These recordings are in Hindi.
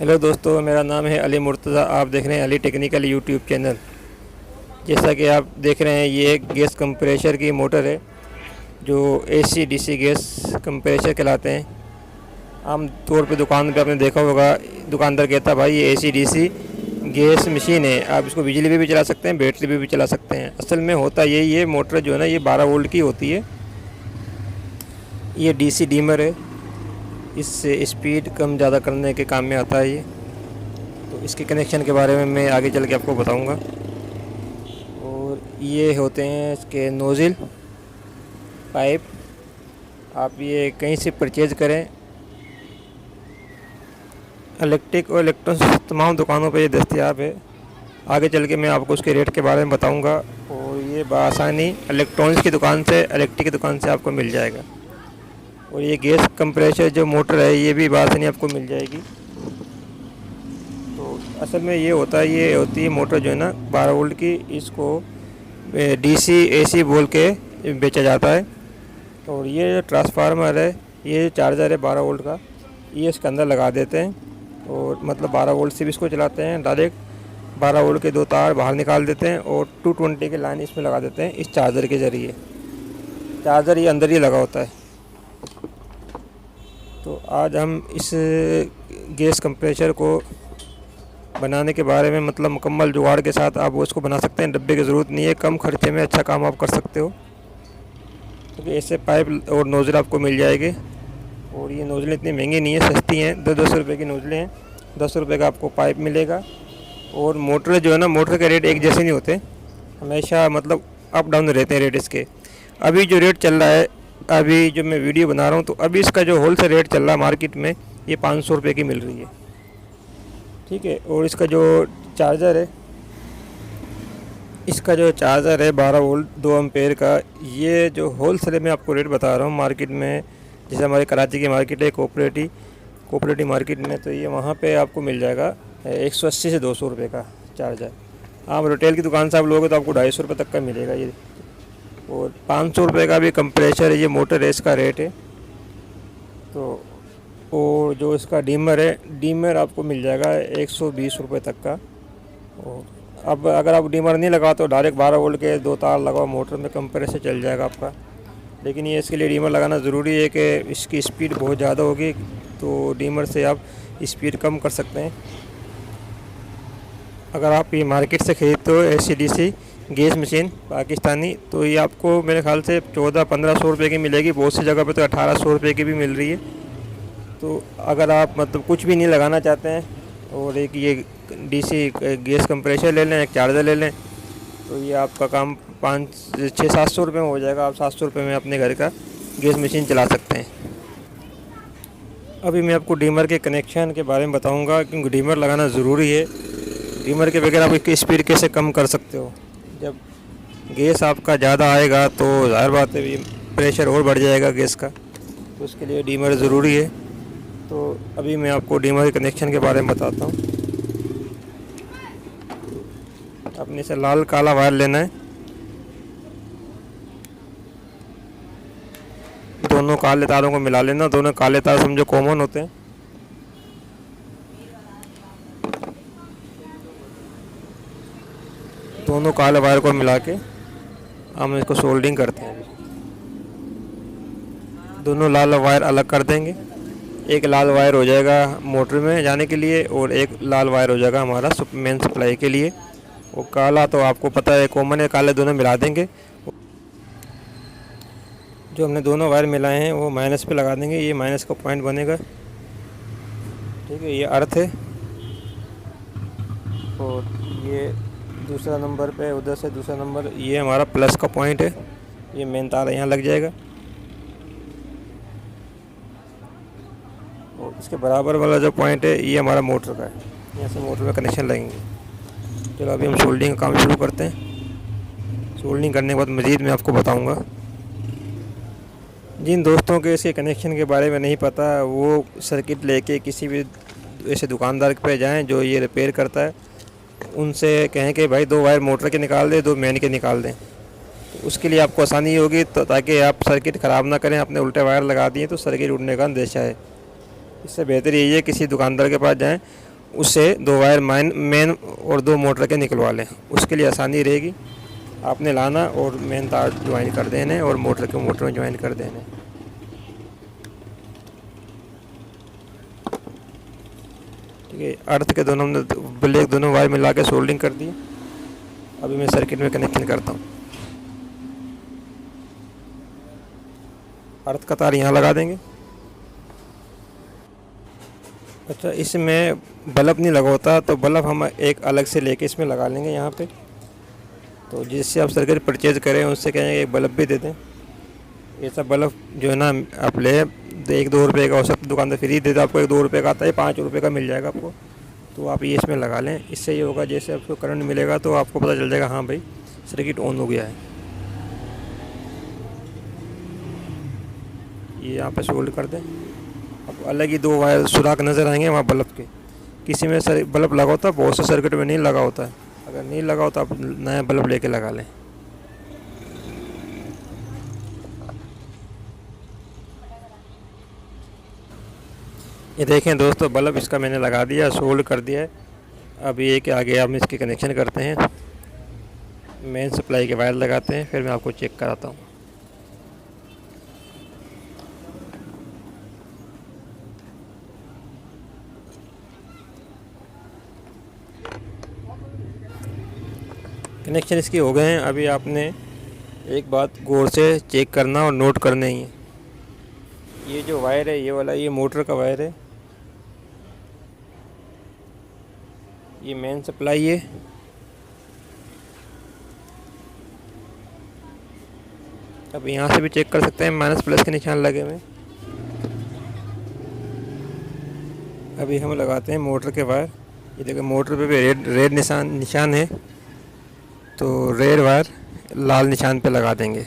हेलो दोस्तों, मेरा नाम है अली मुर्तज़ा। आप देख रहे हैं अली टेक्निकल यूट्यूब चैनल। जैसा कि आप देख रहे हैं, ये एक गैस कंप्रेशर की मोटर है जो एसी डीसी गैस कंप्रेशर कहलाते हैं। आम तौर पे दुकान पे आपने देखा होगा, दुकानदार कहता भाई ये एसी डीसी गैस मशीन है, आप इसको बिजली पे भी चला सकते हैं, बैटरी पे भी चला सकते हैं। असल में होता यही है, मोटर जो है ना ये 12 वोल्ट की होती है। ये डीसी डीमर है, इससे स्पीड कम ज़्यादा करने के काम में आता है ये। तो इसके कनेक्शन के बारे में मैं आगे चल के आपको बताऊंगा। और ये होते हैं इसके नोज़िल पाइप। आप ये कहीं से परचेज़ करें, इलेक्ट्रिक और इलेक्ट्रॉनिक्स तमाम दुकानों पर ये दस्तयाब है। आगे चल के मैं आपको उसके रेट के बारे में बताऊंगा। और ये बआसानी इलेक्ट्रॉनिक्स की दुकान से, इलेक्ट्रिक की दुकान से आपको मिल जाएगा। और ये गैस कंप्रेशर जो मोटर है ये भी बआसानी आपको मिल जाएगी। तो असल में ये होता है, ये होती है मोटर जो है ना 12 वोल्ट की, इसको डीसी एसी बोल के बेचा जाता है। और ये जो ट्रांसफार्मर है, ये चार्जर है 12 वोल्ट का, ये इसके अंदर लगा देते हैं। और मतलब 12 वोल्ट से भी इसको चलाते हैं, डायरेक्ट 12 वोल्ट के 2 तार बाहर निकाल देते हैं और 220 के लाइन इसमें लगा देते हैं इस चार्जर के ज़रिए। चार्जर ये अंदर ही लगा होता है। तो आज हम इस गैस कंप्रेशर को बनाने के बारे में, मतलब मुकम्मल जुगाड़ के साथ आप वो इसको बना सकते हैं। डब्बे की ज़रूरत नहीं है, कम खर्चे में अच्छा काम आप कर सकते हो। क्योंकि ऐसे पाइप और नोज़ल आपको मिल जाएंगे। और ये नोज़लें इतनी महंगी नहीं है, सस्ती हैं, 10-10 रुपये की नोज़लें हैं। 10 रुपये का आपको पाइप मिलेगा। और मोटर जो है ना, मोटर के रेट एक जैसे नहीं होते, हमेशा मतलब अप डाउन रहते हैं रेट इसके। अभी जो रेट चल रहा है, अभी जो मैं वीडियो बना रहा हूँ, तो अभी इसका जो होल सेल रेट चल रहा है मार्केट में, ये 500 रुपये की मिल रही है, ठीक है। और इसका जो चार्जर है, इसका जो चार्जर है 12 वोल्ट 2 एम्पेयर का, ये जो होल सेल में आपको रेट बता रहा हूँ मार्केट में, जैसे हमारे कराची की मार्केट है कोऑपरेटिव मार्केट में, तो ये वहाँ पे आपको मिल जाएगा 180 से 200 रुपये का चार्जर। आप रिटेल की दुकान से आप लोगे तो आपको 250 रुपये तक का मिलेगा ये। और 500 रुपये का भी कंप्रेशर है, ये मोटर है, इसका रेट है। तो और जो इसका डीमर है, डीमर आपको मिल जाएगा 120 रुपये तक का। और अब अगर आप डीमर नहीं लगा तो डायरेक्ट 12 वोल्ट के 2 तार लगाओ मोटर में, कंप्रेसर चल जाएगा आपका। लेकिन ये इसके लिए डीमर लगाना ज़रूरी है कि इसकी स्पीड बहुत ज़्यादा होगी, तो डीमर से आप स्पीड कम कर सकते हैं। अगर आप ये मार्केट से ख़रीदते हो एसी-डीसी गैस मशीन पाकिस्तानी, तो ये आपको मेरे ख्याल से 1400-1500 रुपये की मिलेगी। बहुत सी जगह पे तो 1800 रुपये की भी मिल रही है। तो अगर आप मतलब कुछ भी नहीं लगाना चाहते हैं और एक ये डीसी गैस कंप्रेशर ले लें, एक चार्जर ले लें, तो ये आपका काम 500-600-700 रुपये में हो जाएगा। आप 700 रुपये में अपने घर का गैस मशीन चला सकते हैं। अभी मैं आपको डीमर के कनेक्शन के बारे में बताऊंगा, क्योंकि डीमर लगाना ज़रूरी है। डीमर के बगैर आप इसकी स्पीड कैसे कम कर सकते हो। जब गैस आपका ज़्यादा आएगा तो ज़ाहिर बात है प्रेशर और बढ़ जाएगा गैस का, तो उसके लिए डीमर ज़रूरी है। तो अभी मैं आपको डीमर के कनेक्शन के बारे में बताता हूँ। अपने से लाल काला वायर लेना है, दोनों काले तारों को मिला लेना। दोनों काले तार समझो कॉमन होते हैं। दोनों काले वायर को मिला के हम इसको सोल्डिंग करते हैं। दोनों लाल वायर अलग कर देंगे। एक लाल वायर हो जाएगा मोटर में जाने के लिए और एक लाल वायर हो जाएगा हमारा मेन सप्लाई के लिए। वो काला तो आपको पता है कॉमन है, काले दोनों मिला देंगे। जो हमने दोनों वायर मिलाए हैं वो माइनस पे लगा देंगे, ये माइनस का पॉइंट बनेगा, ठीक है। ये अर्थ है और ये दूसरा नंबर पे, उधर से दूसरा नंबर, ये हमारा प्लस का पॉइंट है। ये मेन तार यहाँ लग जाएगा और इसके बराबर वाला जो पॉइंट है ये हमारा मोटर का है। यहाँ से मोटर में कनेक्शन लगेंगे। चलो अभी हम सोल्डिंग का काम शुरू करते हैं। सोल्डिंग करने के बाद मज़ीद मैं आपको बताऊँगा। जिन दोस्तों के इसके कनेक्शन के बारे में नहीं पता, वो सर्किट लेके किसी भी ऐसे दुकानदार पे जाएं जो ये रिपेयर करता है, उनसे कहें कि भाई 2 वायर मोटर के निकाल दें, 2 मेन के निकाल दें। तो उसके लिए आपको आसानी होगी, तो ताकि आप सर्किट ख़राब ना करें। आपने उल्टे वायर लगा दिए तो सर्किट उड़ने का अंदेशा है। इससे बेहतर यही है किसी दुकानदार के पास जाएं उससे 2 वायर मेन और 2 मोटर के निकलवा लें। उसके लिए आसानी रहेगी, आपने लाना और मेन तार ज्वाइन कर देने और मोटर के मोटर में ज्वाइन कर देने। ठीक है, अर्थ के दोनों ब्लैक दोनों वायर मिला के सोल्डिंग कर दी। अभी मैं सर्किट में कनेक्शन करता हूँ। अर्थ का तार यहाँ लगा देंगे। अच्छा, इसमें बल्ब नहीं लगा होता तो बल्ब हम एक अलग से लेके इसमें लगा लेंगे यहाँ पे। तो जिससे आप सर्किट परचेज करें उससे कहेंगे एक बल्ब भी दे दें। ऐसा बल्ब जो है ना आप ले 1-2 रुपये का हो सकता, दुकानदार फ्री देता आपको, 1-2 रुपये का आता है, 5 रुपये का मिल जाएगा आपको। तो आप ये इसमें लगा लें। इससे ये होगा जैसे आपको करंट मिलेगा तो आपको पता चल जाएगा हाँ भाई सर्किट ऑन हो गया है। ये यहाँ पे सोल्ड कर दें। अब अलग ही 2 वायर सुराख नज़र आएंगे वहाँ बल्ब के। किसी में बल्ब लगा होता है, बहुत से सर्किट में नहीं लगा होता है। अगर नहीं लगा होता आप नया बल्ब लेके लगा लें। ये देखें दोस्तों, बल्ब इसका मैंने लगा दिया, सोल्ड कर दिया है। अब ये कि आगे हम इसके कनेक्शन करते हैं, मेन सप्लाई के वायर लगाते हैं, फिर मैं आपको चेक कराता हूँ। कनेक्शन इसके हो गए हैं। अभी आपने एक बात गौर से चेक करना और नोट करना ही है। ये जो वायर है ये वाला, ये मोटर का वायर है, ये मेन सप्लाई है। अब यहाँ से भी चेक कर सकते हैं, माइनस प्लस के निशान लगे हुए। अभी हम लगाते हैं मोटर के वायर। ये देखिए मोटर पे भी रेड निशान है, तो रेड वायर लाल निशान पे लगा देंगे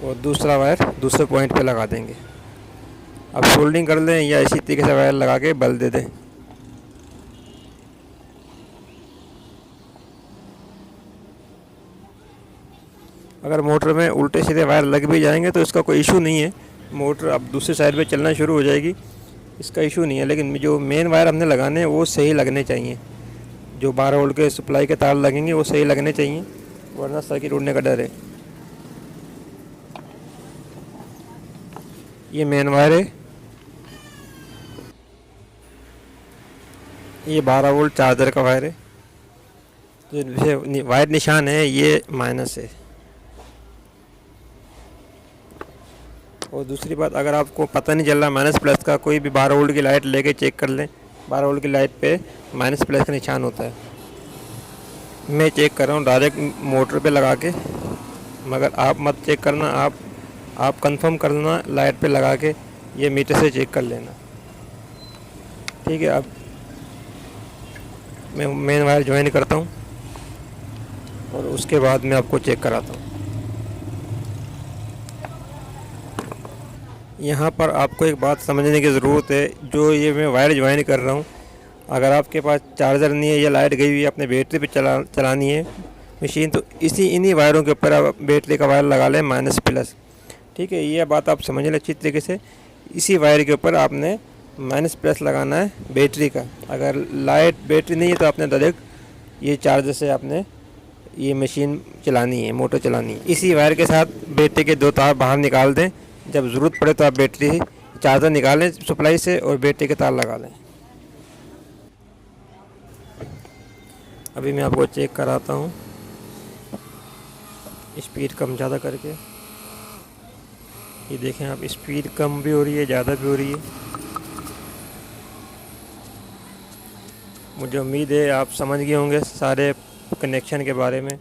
और दूसरा वायर दूसरे पॉइंट पे लगा देंगे। अब सोल्डिंग कर लें या इसी तरीके से वायर लगा के बल दे दें। अगर मोटर में उल्टे सीधे वायर लग भी जाएंगे तो इसका कोई इशू नहीं है, मोटर अब दूसरी साइड पे चलना शुरू हो जाएगी, इसका इशू नहीं है। लेकिन जो मेन वायर हमने लगाने हैं वो सही लगने चाहिए। जो 12 वोल्ट के सप्लाई के तार लगेंगे वो सही लगने चाहिए, वरना सर्किट उड़ने का डर है। ये मेन वायर है, ये 12 वोल्ट चार्जर का वायर है। जो वायर निशान है ये माइनस है। और दूसरी बात, अगर आपको पता नहीं चल रहा माइनस प्लस का, कोई भी 12 वोल्ट की लाइट लेके चेक कर लें। 12 वोल्ट की लाइट पे माइनस प्लस का निशान होता है। मैं चेक कर रहा हूँ डायरेक्ट मोटर पे लगा के, मगर आप मत चेक करना, आप कंफर्म करना लाइट पे लगा के, ये मीटर से चेक कर लेना। ठीक है, अब मैं मेन वायर ज्वाइन करता हूँ और उसके बाद मैं आपको चेक कराता हूँ। यहाँ पर आपको एक बात समझने की ज़रूरत है, जो ये मैं वायर ज्वाइन कर रहा हूँ, अगर आपके पास चार्जर नहीं है या लाइट गई हुई है, अपने बैटरी पे चलानी है मशीन, तो इन्हीं वायरों के ऊपर आप बैटरी का वायर लगा लें माइनस प्लस। ठीक है, ये बात आप समझ लें अच्छी तरीके से। इसी वायर के ऊपर आपने माइनस प्लस लगाना है बैटरी का। अगर लाइट बैटरी नहीं है तो आपने डायरेक्ट ये चार्जर से आपने ये मशीन चलानी है, मोटर चलानी है। इसी वायर के साथ बैटरी के 2 तार बाहर निकाल दें, जब ज़रूरत पड़े तो आप बैटरी चार्जर निकालें सप्लाई से और बैटरी के तार लगा लें। अभी मैं आपको चेक कराता हूँ स्पीड कम ज़्यादा करके। ये देखें आप, स्पीड कम भी हो रही है, ज़्यादा भी हो रही है। मुझे उम्मीद है आप समझ गए होंगे सारे कनेक्शन के बारे में।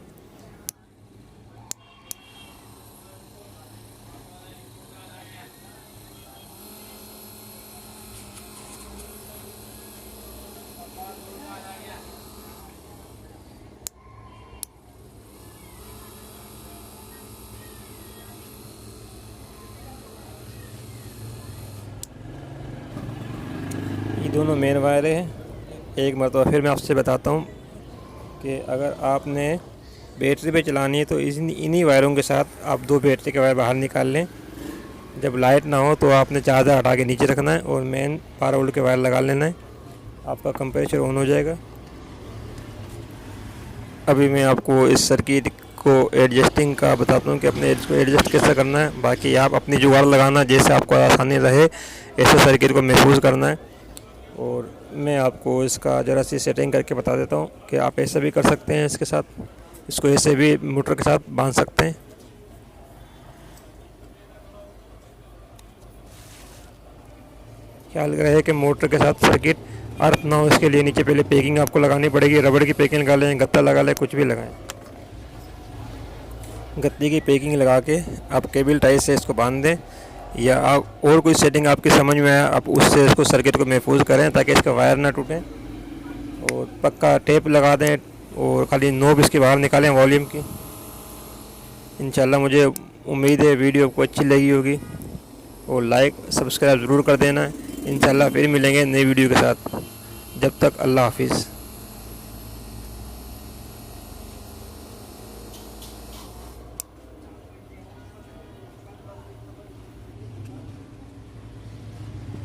ये दोनों मेन वायर हैं। एक मरतबा फिर मैं आपसे बताता हूँ कि अगर आपने बैटरी पे चलानी है तो इन्हीं वायरों के साथ आप 2 बैटरी के वायर बाहर निकाल लें, जब लाइट ना हो तो आपने चार्जर हटा के नीचे रखना है और मेन 12 वोल्ट के वायर लगा लेना है, आपका कंप्रेसर ऑन हो जाएगा। अभी मैं आपको इस सर्किट को एडजस्टिंग का बताता हूँ कि अपने इसको एडजस्ट कैसे करना है। बाकी आप अपनी जुगाड़ लगाना, जैसे आपको आसानी रहे ऐसे सर्किट को महफूज करना है। और मैं आपको इसका ज़रा सी सेटिंग करके बता देता हूँ कि आप ऐसे भी कर सकते हैं, इसके साथ इसको ऐसे भी मोटर के साथ बांध सकते हैं। ख्याल रहे कि मोटर के साथ सर्किट अर्थ ना हो, इसके लिए नीचे पहले पैकिंग आपको लगानी पड़ेगी। रबड़ की पैकिंग लगा लें, गत्ता लगा लें, कुछ भी लगाएं। गत्ते की पैकिंग लगा के आप केबल टाई से इसको बांध दें, या आप और कोई सेटिंग आपकी समझ में आए आप उससे इसको सर्किट को महफूज करें ताकि इसका वायर ना टूटे। और पक्का टेप लगा दें और खाली नोब इसके बाहर निकालें वॉल्यूम की। इंशाल्लाह मुझे उम्मीद है वीडियो आपको अच्छी लगी होगी, और लाइक सब्सक्राइब ज़रूर कर देना। इंशाल्लाह फिर मिलेंगे नई वीडियो के साथ। जब तक अल्लाह हाफिज़।